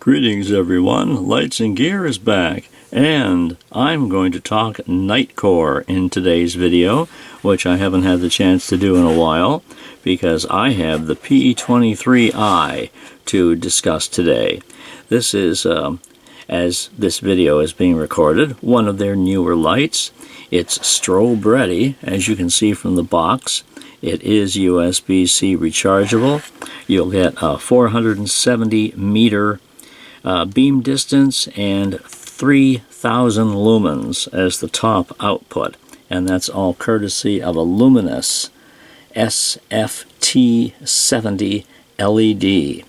Greetings everyone, Lights and Gear is back, and I'm going to talk Nitecore in today's video, which I haven't had the chance to do in a while, because I have the P23i to discuss today. This is, as this video is being recorded, one of their newer lights. It's strobe ready, as you can see from the box. It is USB-C rechargeable. You'll get a 470 meter beam distance and 3,000 lumens as the top output, and that's all courtesy of a Luminus SFT70 LED.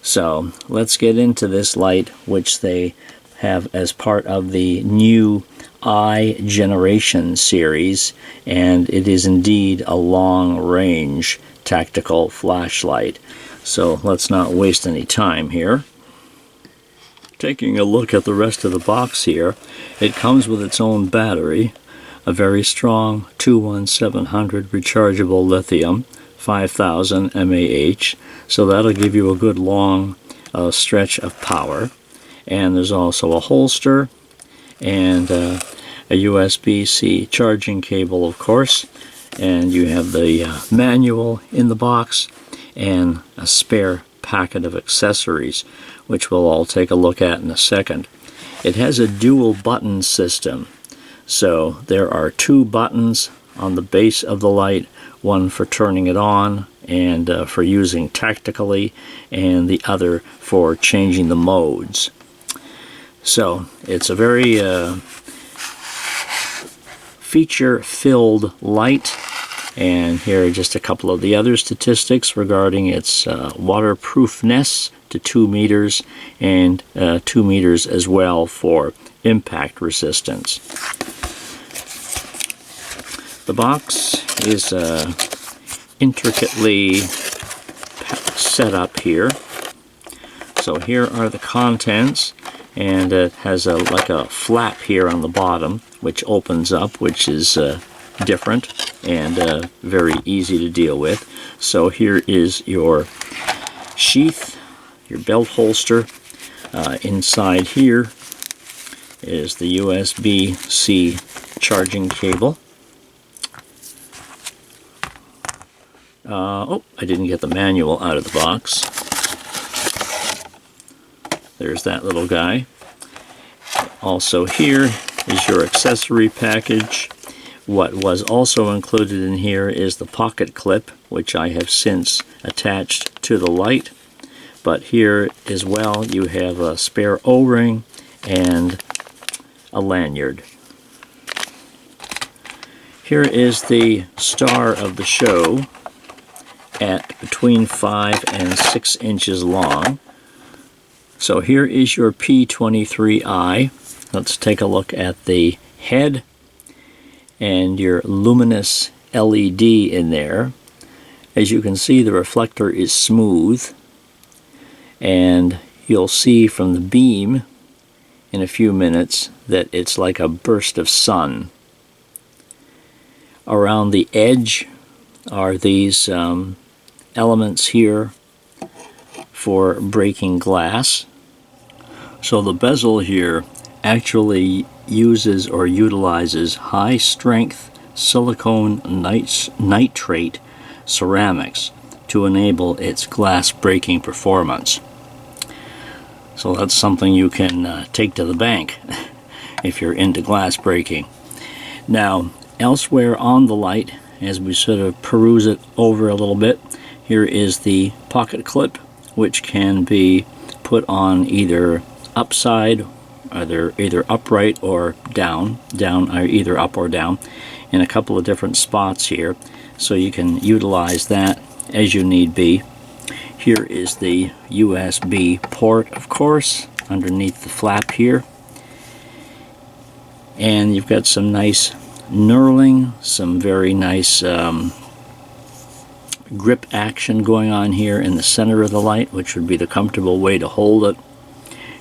So let's get into this light, which they have as part of the new I generation series, and it is indeed a long-range tactical flashlight. So let's not waste any time here. Taking a look at the rest of the box here, it comes with its own battery, a very strong 21700 rechargeable lithium, 5000 mAh, so that'll give you a good long stretch of power. And there's also a holster and a USB-C charging cable, of course, and you have the manual in the box and a spare packet of accessories, which we'll all take a look at in a second. It has a dual button system, so there are two buttons on the base of the light, one for turning it on and for using tactically, and the other for changing the modes. So it's a very feature-filled light. And here are just a couple of the other statistics regarding its waterproofness to 2 meters and 2 meters as well for impact resistance. The box is intricately set up here. So here are the contents, and it has like a flap here on the bottom which opens up, which is different and very easy to deal with. So here is your sheath, your belt holster. Inside here is the USB-C charging cable. Oh, I didn't get the manual out of the box. There's that little guy. Also here is your accessory package. What was also included in here is the pocket clip, which I have since attached to the light. But here as well you have a spare O-ring and a lanyard. Here is the star of the show at between 5 and 6 inches long. So here is your P23i. Let's take a look at the head and your Luminus LED in there. As you can see, the reflector is smooth, and you'll see from the beam in a few minutes that it's like a burst of sun. Around the edge are these elements here for breaking glass. So the bezel here actually uses or utilizes high-strength silicone nitrate ceramics to enable its glass breaking performance. So that's something you can take to the bank if you're into glass breaking. Now, elsewhere on the light, as we sort of peruse it over a little bit, here is the pocket clip, which can be put on either upside, either upright or down, either up or down, in a couple of different spots here, so you can utilize that as you need be. Here is the USB port, of course, underneath the flap here, and you've got some nice knurling, some very nice grip action going on here in the center of the light, which would be the comfortable way to hold it.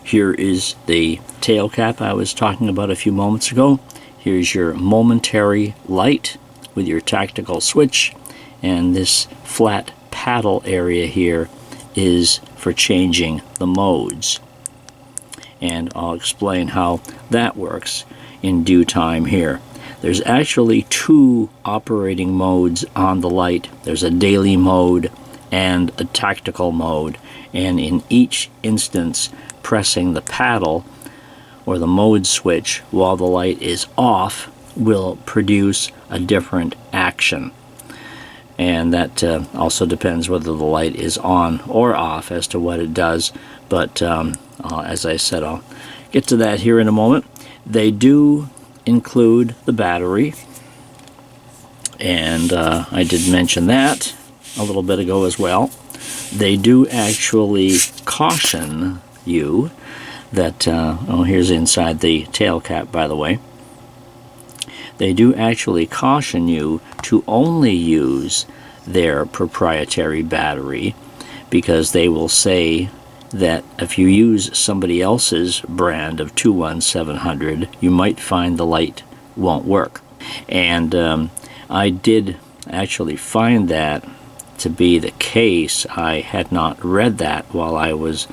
Here is the tail cap I was talking about a few moments ago. Here's your momentary light with your tactical switch, and this flat paddle area here is for changing the modes. and I'll explain how that works in due time here. There's actually two operating modes on the light. There's a daily mode and a tactical mode, and in each instance pressing the paddle or the mode switch while the light is off will produce a different action. And that also depends whether the light is on or off as to what it does, but as I said, I'll get to that here in a moment. They do include the battery, and I did mention that a little bit ago as well. They do actually caution you that, oh, here's inside the tail cap, by the way. They do actually caution you to only use their proprietary battery, because they will say that if you use somebody else's brand of 21700, you might find the light won't work. And I did actually find that to be the case. I had not read that while I was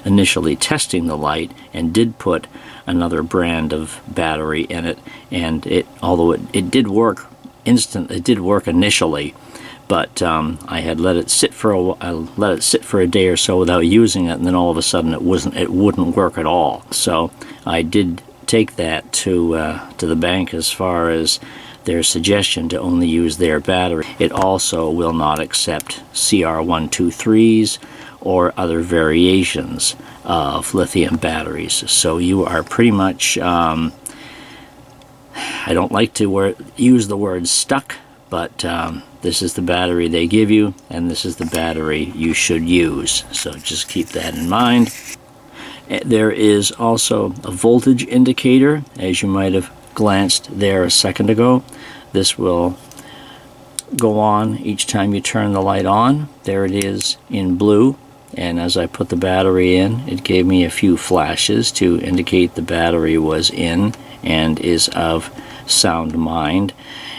initially testing the light, and did put another brand of battery in it, and although it did work it did work initially, but I had let it sit for a day or so without using it, and then all of a sudden it wouldn't work at all. So I did take that to the bank as far as their suggestion to only use their battery. It also will not accept CR123s or other variations of lithium batteries. So you are pretty much, I don't like to use the word stuck, but this is the battery they give you, and this is the battery you should use. So just keep that in mind. There is also a voltage indicator, as you might have glanced there a second ago. This will go on each time you turn the light on. There it is in blue, and as I put the battery in, it gave me a few flashes to indicate the battery was in and is of sound mind.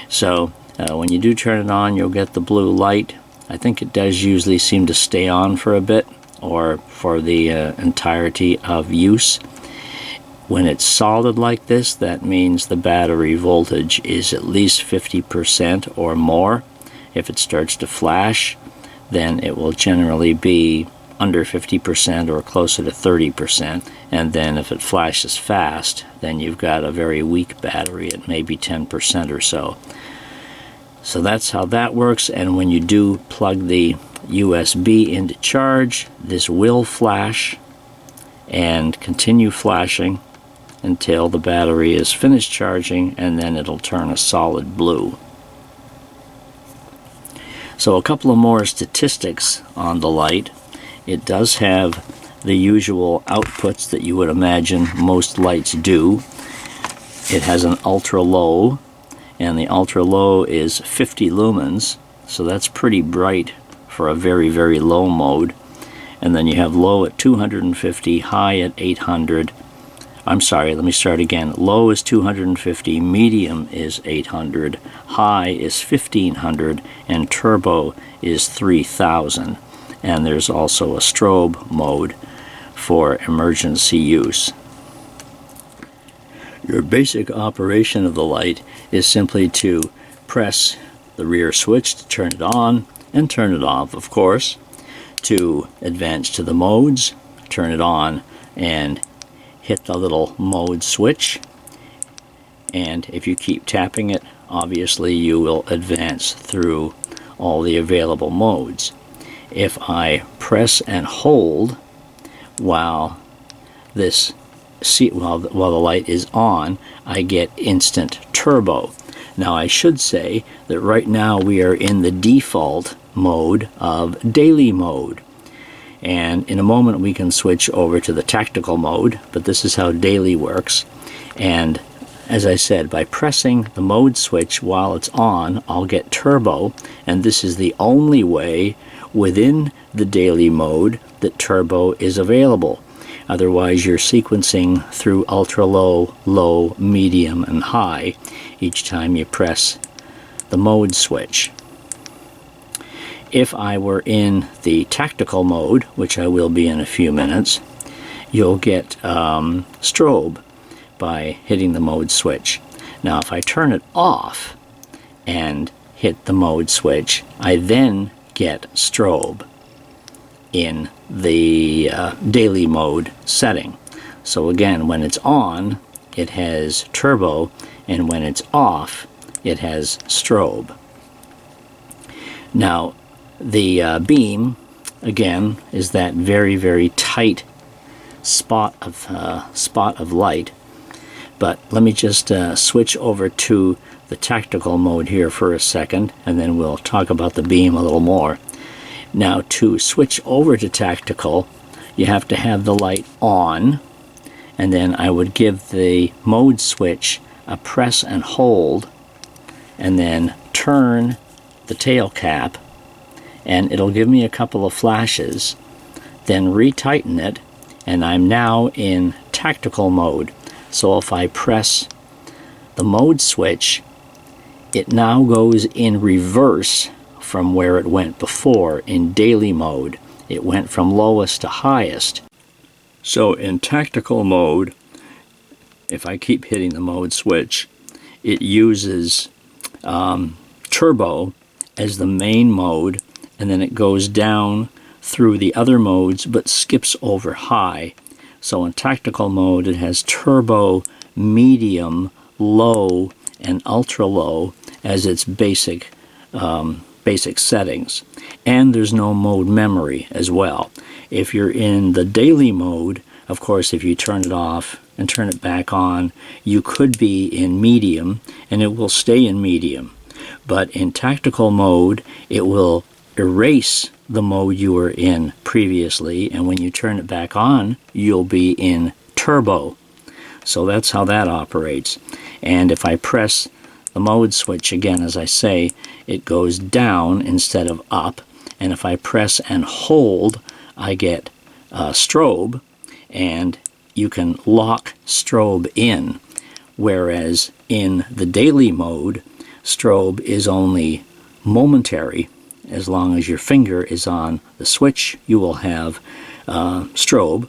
So when you do turn it on, you'll get the blue light. I think it does usually seem to stay on for a bit, or for the entirety of use. When it's solid like this, that means the battery voltage is at least 50% or more. If it starts to flash, then it will generally be under 50% or closer to 30%. And then if it flashes fast, then you've got a very weak battery at maybe 10% or so. So that's how that works. And when you do plug the USB into charge, this will flash and continue flashing until the battery is finished charging, and then it'll turn a solid blue. So a couple of more statistics on the light. It does have the usual outputs that you would imagine most lights do. It has an ultra low, and the ultra low is 50 lumens, so that's pretty bright for a very, very low mode. And then you have low at 250, high at 800. I'm sorry, let me start again. Low is 250, medium is 800, high is 1500, and turbo is 3000. And there's also a strobe mode for emergency use. Your basic operation of the light is simply to press the rear switch to turn it on and turn it off, of course, to advance to the modes, turn it on and hit the little mode switch, and if you keep tapping it, obviously you will advance through all the available modes. If I press and hold while the light is on, I get instant turbo. Now I should say that right now we are in the default mode of daily mode, and in a moment we can switch over to the tactical mode, but this is how daily works. And as I said, by pressing the mode switch while it's on, I'll get turbo, and this is the only way within the daily mode that turbo is available. Otherwise you're sequencing through ultra low, low, medium, and high each time you press the mode switch. If I were in the tactical mode, which I will be in a few minutes, you'll get strobe by hitting the mode switch. Now if I turn it off and hit the mode switch, I then get strobe in the daily mode setting. So again, when it's on, it has turbo, and when it's off, it has strobe. Now the beam, again, is that very, very tight spot of light. But let me just switch over to the tactical mode here for a second, and then we'll talk about the beam a little more. Now to switch over to tactical, you have to have the light on, and then I would give the mode switch a press and hold, and then turn the tail cap, and it'll give me a couple of flashes, then retighten it, and I'm now in tactical mode. So if I press the mode switch, it now goes in reverse from where it went before in daily mode. It went from lowest to highest. So in tactical mode, if I keep hitting the mode switch, it uses turbo as the main mode, and then it goes down through the other modes but skips over high. So in tactical mode, it has turbo, medium, low, and ultra low as its basic settings. And there's no mode memory as well. If you're in the daily mode, of course, if you turn it off and turn it back on, you could be in medium, and it will stay in medium. But in tactical mode, it will erase the mode you were in previously, and when you turn it back on, you'll be in turbo. So that's how that operates. And if I press the mode switch again, as I say, it goes down instead of up, and if I press and hold, I get strobe, and you can lock strobe in, whereas in the daily mode, strobe is only momentary. As long as your finger is on the switch, you will have strobe,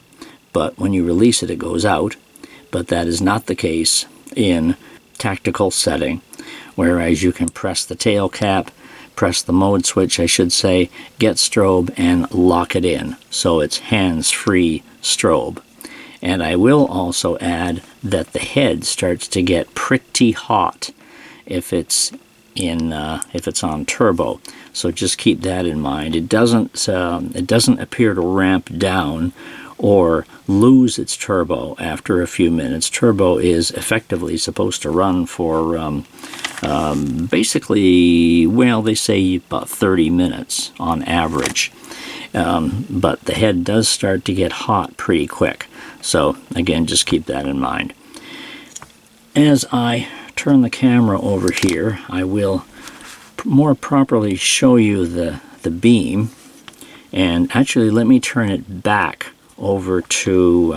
but when you release it, it goes out. But that is not the case in tactical setting, whereas you can press the tail cap, press the mode switch, I should say, get strobe, and lock it in. So it's hands-free strobe. And I will also add that the head starts to get pretty hot if it's on turbo. So just keep that in mind. It doesn't appear to ramp down or lose its turbo after a few minutes. Turbo is effectively supposed to run for basically, well, they say about 30 minutes on average. But the head does start to get hot pretty quick. So again, just keep that in mind. As I turn the camera over here, I will more properly show you the beam. And actually, let me turn it back over to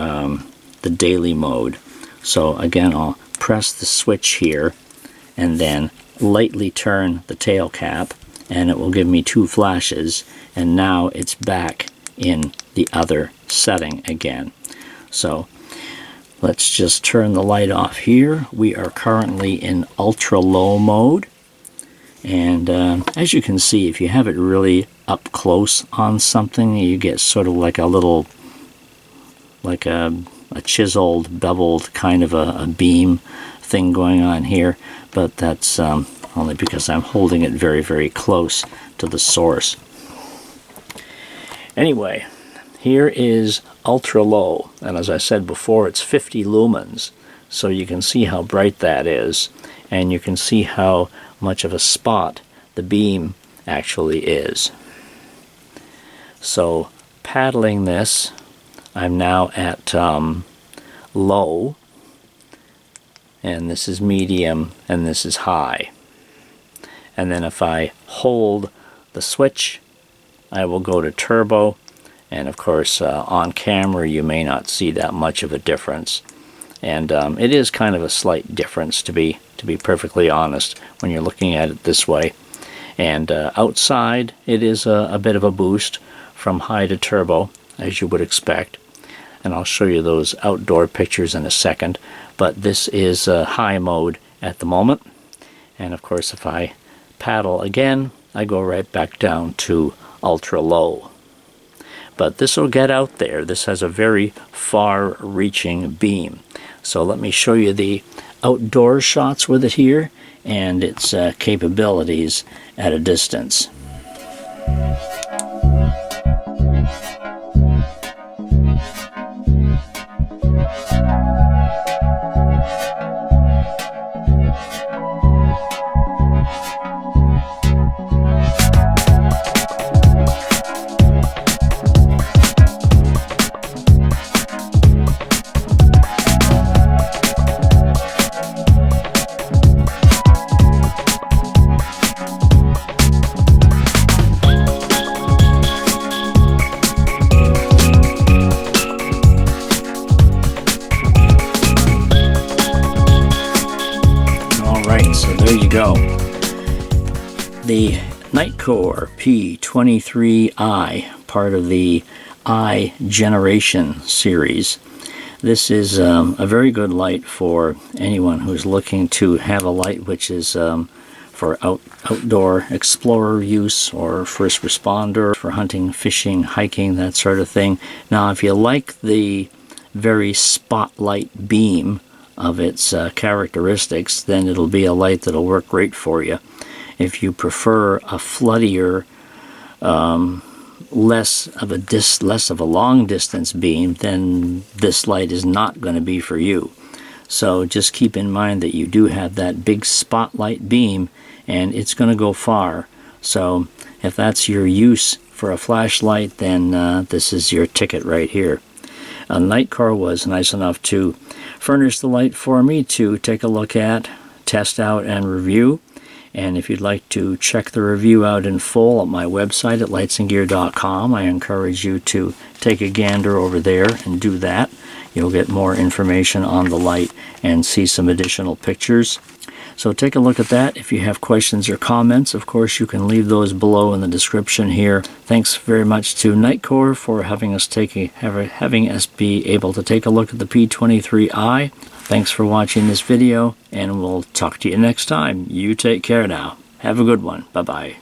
the daily mode. So again, I'll press the switch here and then lightly turn the tail cap, and it will give me two flashes, and now it's back in the other setting again. So let's just turn the light off here. We are currently in ultra low mode, and as you can see, if you have it really up close on something, you get sort of like a little, like a chiseled, beveled kind of a beam thing going on here, but that's only because I'm holding it very, very close to the source. Anyway, here is ultra low, and as I said before, it's 50 lumens, so you can see how bright that is, and you can see how much of a spot the beam actually is. So paddling this, I'm now at low, and this is medium, and this is high. And then if I hold the switch, I will go to turbo, and of course on camera you may not see that much of a difference, and it is kind of a slight difference, to be perfectly honest, when you're looking at it this way. And outside it is a bit of a boost from high to turbo, as you would expect. and I'll show you those outdoor pictures in a second. But this is high mode at the moment, and of course if I paddle again, I go right back down to ultra low. But this will get out there. This has a very far-reaching beam. So let me show you the outdoor shots with it here and its capabilities at a distance. So there you go. The Nitecore P23i, part of the I generation series. This is a very good light for anyone who's looking to have a light which is for outdoor explorer use, or first responder, for hunting, fishing, hiking, that sort of thing. Now, if you like the very spotlight beam of its characteristics, then it'll be a light that'll work great for you. If you prefer a floodier, less of a long distance beam, then this light is not going to be for you. So just keep in mind that you do have that big spotlight beam, and it's going to go far. So if that's your use for a flashlight, then this is your ticket right here. Nitecore was nice enough to furnish the light for me to take a look at, test out, and review. And if you'd like to check the review out in full at my website at lightsandgear.com, I encourage you to take a gander over there and do that. You'll get more information on the light and see some additional pictures. So take a look at that. If you have questions or comments, of course, you can leave those below in the description here. Thanks very much to Nitecore for having us be able to take a look at the P23i. Thanks for watching this video, and we'll talk to you next time. You take care now. Have a good one. Bye-bye.